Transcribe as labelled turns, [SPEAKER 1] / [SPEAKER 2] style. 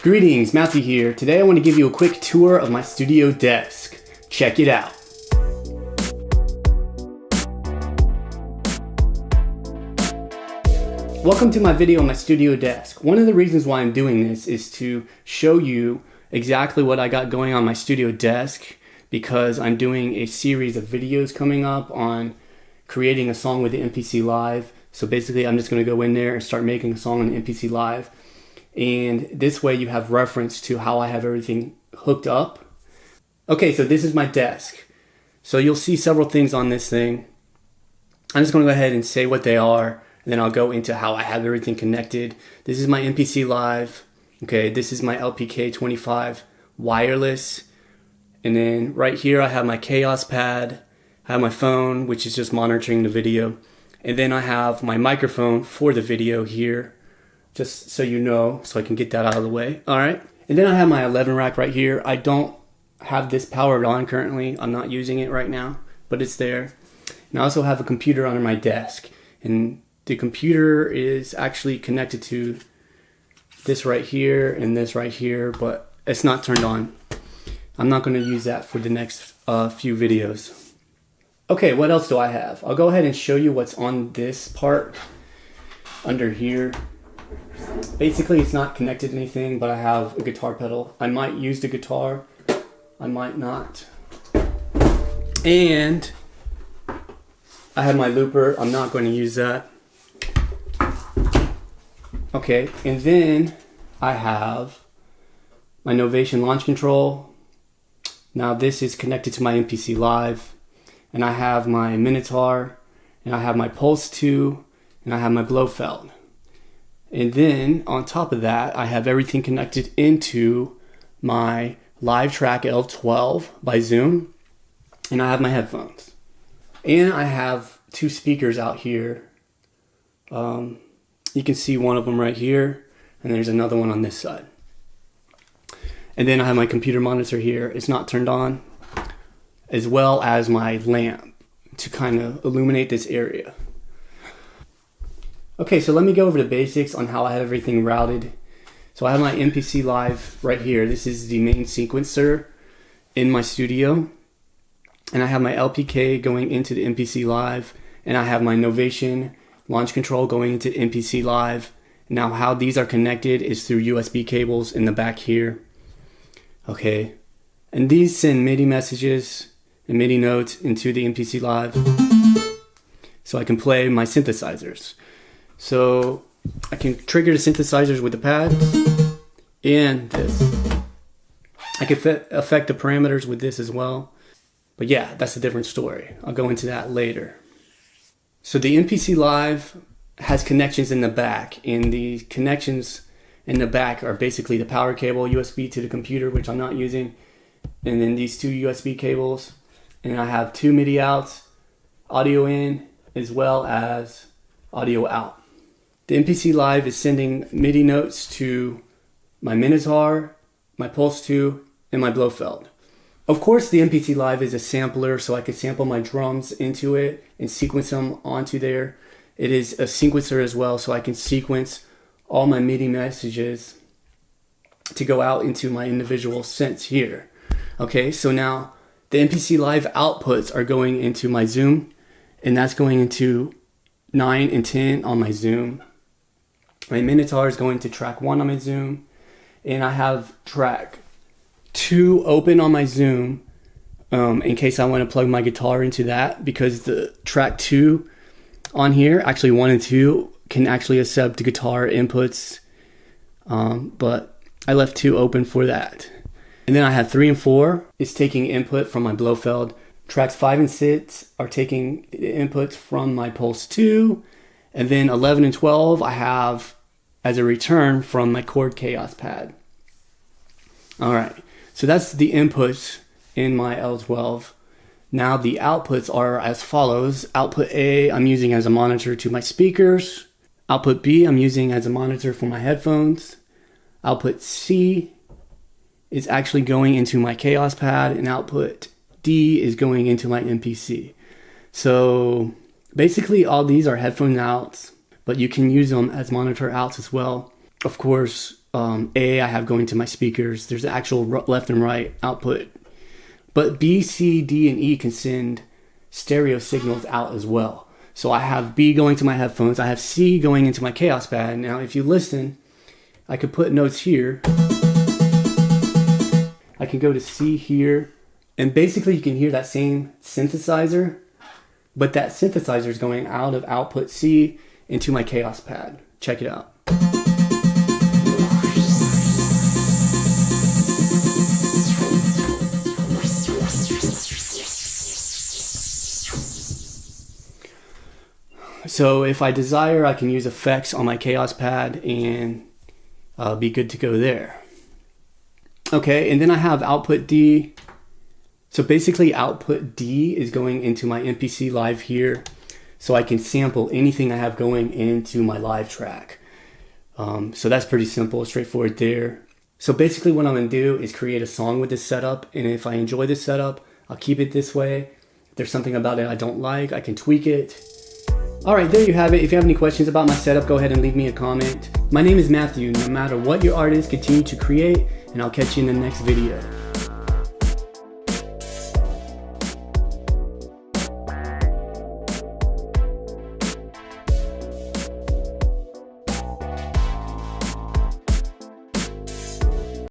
[SPEAKER 1] Greetings, Matthew here. Today I want to give you a quick tour of my studio desk. Check it out. Welcome to my video on my studio desk. One of the reasons why I'm doing this is to show you exactly what I got going on my studio desk, because I'm doing a series of videos coming up on creating a song with the MPC Live. So basically I'm just going to go in there and start making a song on the MPC Live. And this way you have reference to how I have everything hooked up. Okay, so this is my desk. So you'll see several things on this thing. I'm just going to go ahead and say what they are, and then I'll go into how I have everything connected. This is my MPC Live. Okay, this is my LPK25 wireless. And then right here I have my Chaos pad. I have my phone, which is just monitoring the video. And then I have my microphone for the video here, just so you know, so I can get that out of the way. All right. And then I have my 11 rack right here. I don't have this powered on currently. I'm not using it right now, but it's there. And I also have a computer under my desk. And the computer is actually connected to this right here and this right here, but it's not turned on. I'm not going to use that for the next few videos. Okay, what else do I have? I'll go ahead and show you what's on this part under here. Basically, it's not connected to anything, but I have a guitar pedal. I might use the guitar, I might not. And I have my looper. I'm not going to use that. Okay, and then I have my Novation launch control. Now this is connected to my MPC Live. And I have my Minitaur, and I have my Pulse 2, and I have my Blofeld. And then on top of that, I have everything connected into my LiveTrak L12 by Zoom, and I have my headphones. And I have two speakers out here. You can see one of them right here, and there's another one on this side. And then I have my computer monitor here. It's not turned on, as well as my lamp to kind of illuminate this area. Okay, so let me go over the basics on how I have everything routed. So I have my MPC Live right here. This is the main sequencer in my studio. And I have my LPK going into the MPC Live. And I have my Novation launch control going into the MPC Live. Now how these are connected is through USB cables in the back here. Okay, and these send MIDI messages and MIDI notes into the MPC Live, so I can play my synthesizers. So I can trigger the synthesizers with the pad and this. I can affect the parameters with this as well. But yeah, that's a different story. I'll go into that later. So the MPC Live has connections in the back, and the connections in the back are basically the power cable, USB to the computer, which I'm not using, and then these two USB cables. And I have two MIDI outs, audio in, as well as audio out. The MPC Live is sending MIDI notes to my Minitaur, my Pulse 2, and my Blofeld. Of course, the MPC Live is a sampler, so I can sample my drums into it and sequence them onto there. It is a sequencer as well, so I can sequence all my MIDI messages to go out into my individual synths here. Okay, so now the MPC Live outputs are going into my Zoom, and that's going into 9 and 10 on my Zoom. My Minitaur is going to track 1 on my Zoom, and I have track 2 open on my Zoom in case I want to plug my guitar into that, because the track 2 on here, actually 1 and 2, can actually accept the guitar inputs, but I left 2 open for that. And then I have 3 and 4 is taking input from my Blofeld. Tracks 5 and 6 are taking the inputs from my Pulse 2. And then 11 and 12 I have as a return from my Chord Chaos pad. All right, so that's the inputs in my L12. Now the outputs are as follows. Output A I'm using as a monitor to my speakers. Output B I'm using as a monitor for my headphones. Output C is actually going into my Chaos pad, and output D is going into my MPC. So basically all these are headphone outs, but you can use them as monitor outs as well. Of course, A I have going to my speakers. There's the actual left and right output. But B, C, D, and E can send stereo signals out as well. So I have B going to my headphones. I have C going into my Chaos Pad. Now, if you listen, I could put notes here. I can go to C here. And basically, you can hear that same synthesizer. But that synthesizer is going out of output C into my Chaos Pad. Check it out. So if I desire, I can use effects on my Chaos Pad and be good to go there. Okay, and then I have output D. So basically output D is going into my MPC Live here, so I can sample anything I have going into my live track. So that's pretty simple, straightforward there. So basically what I'm going to do is create a song with this setup, and if I enjoy this setup, I'll keep it this way. If there's something about it I don't like, I can tweak it. Alright, there you have it. If you have any questions about my setup, go ahead and leave me a comment. My name is Matthew. No matter what your art is, continue to create, and I'll catch you in the next video.